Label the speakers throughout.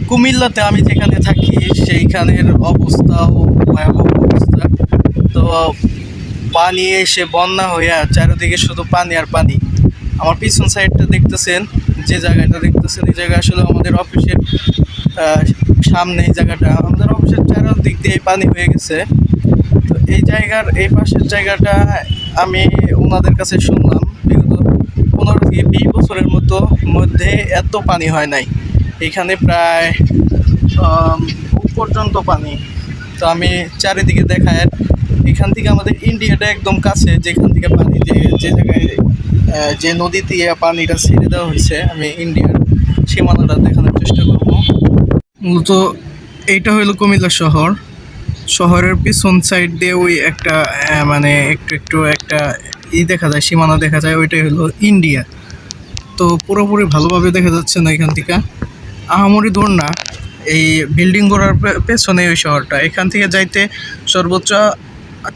Speaker 1: কুমিল্লাতে আমি যেখানে থাকি সেইখানের অবস্থাও ভয়াবহ অবস্থা। তো পানি এসে বন্যা হইয়া চারিদিকে শুধু পানি আর পানি। আমার পিছন সাইডটা দেখতেছেন, যে জায়গাটা দেখতেছেন এই জায়গা আসলে আমাদের অফিসের সামনে। এই জায়গাটা আমাদের অফিসের চারদিক দিয়ে পানি হয়ে গেছে। তো এই জায়গার এই পাশের জায়গাটা আমি ওনাদের কাছে শুনলাম বিগত 15 থেকে 20 বছরের মধ্যে এত পানি হয় নাই এখানে, প্রায় বুক পর্যন্ত পানি। তো আমি চারিদিকে দেখায়, এখান থেকে আমাদের ইন্ডিয়াটা একদম কাছে, যেখান থেকে পানি যে জায়গায় যে নদী দিয়ে পানিটা ছেড়ে দেওয়া হয়েছে, আমি ইন্ডিয়ার সীমানাটা দেখানোর চেষ্টা করব। মূলত এইটা হলো কুমিল্লা শহর। শহরের পিছন সাইড দিয়ে ওই একটা মানে একটু একটা দেখা যায়, সীমানা দেখা যায়, ওইটাই হলো ইন্ডিয়া। তো পুরোপুরি ভালোভাবে দেখা যাচ্ছে না এখান থেকে, আহামরি দূর না। এই বিল্ডিং করার পেছনে ওই শহরটা, এখান থেকে যাইতে সর্বোচ্চ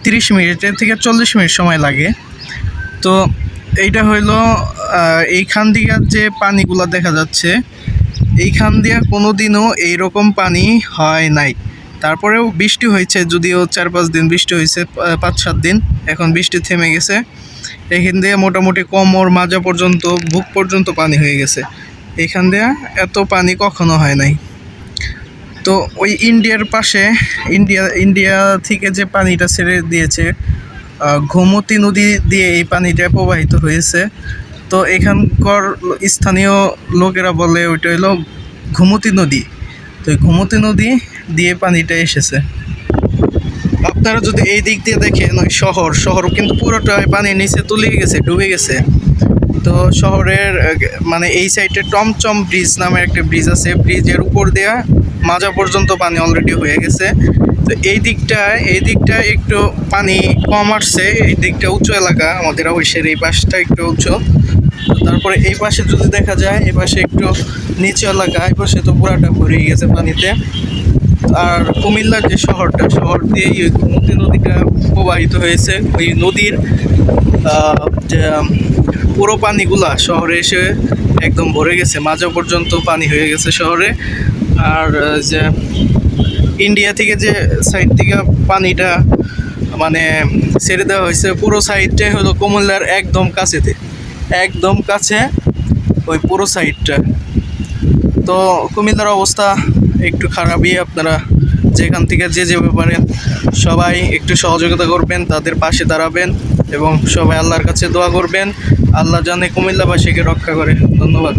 Speaker 1: 30 মিনিটের থেকে 40 মিনিট সময় লাগে। তো এইটা হইলো এইখান দিয়ে যে পানিগুলো দেখা যাচ্ছে, এইখান দিয়ে কোনো দিনও এইরকম পানি হয় নাই। তারপরেও বৃষ্টি হয়েছে, যদিও 4-5 দিন বৃষ্টি হয়েছে, 5-7 দিন। এখন বৃষ্টি থেমে গেছে। এখান দিয়ে মোটামুটি কোমর মাজা পর্যন্ত, বুক পর্যন্ত পানি হয়ে গেছে। এখান দিয়ে এত পানি কখনো হয় নাই। তো ওই ইন্ডিয়ার পাশে, ইন্ডিয়া থেকে যে পানিটা ছেড়ে দিয়েছে, গোমতী নদী দিয়ে এই পানিটা প্রবাহিত হয়েছে। তো এখানকার স্থানীয় লোকেরা বলে ওইটা হলো গোমতী নদী। তো গোমতী নদী দিয়ে পানিটা এসেছে। আপনারা যদি এই দিক দিয়ে দেখেন, ওই শহর কিন্তু পুরোটাই পানির নিচে তলিয়ে গেছে, ডুবে গেছে। তো শহরের মানে এই সাইডে টমচম ব্রিজ নামে একটা ব্রিজ আছে, ব্রিজের উপর দেওয়া মাজা পর্যন্ত পানি অলরেডি হয়ে গেছে। তো এই দিকটা একটু পানি কম আসছে, এই দিকটা উঁচু এলাকা, আমাদের অবশ্যই এই পাশটা একটু উঁচু। তারপরে এই পাশে যদি দেখা যায়, এই পাশে একটু নিচু এলাকা, এই পাশে তো পুরাটা ভরে গেছে পানিতে। আর কুমিল্লার যে শহর দিয়েই ওই গোমতী নদীটা প্রবাহিত হয়েছে। ওই নদীর যে পুরো পানিগুলা শহরে এসে একদম ভরে গেছে, মাজা পর্যন্ত পানি হয়ে গেছে শহরে। আর যে ইন্ডিয়া থেকে যে সাইড থেকে পানিটা মানে ছেড়ে দেওয়া হয়েছে, পুরো সাইডটাই হলো কুমিল্লার একদম কাছে ওই পুরো সাইডটা। তো কুমিল্লার অবস্থা একটু খারাপই। আপনারা যেখান থেকে যে পারেন সবাই একটু সহযোগিতা করবেন, তাদের পাশে দাঁড়াবেন এবং সবাই আল্লাহর কাছে দোয়া করবেন, আল্লাহ জানে কুমিল্লাবাসীকে রক্ষা করে। ধন্যবাদ।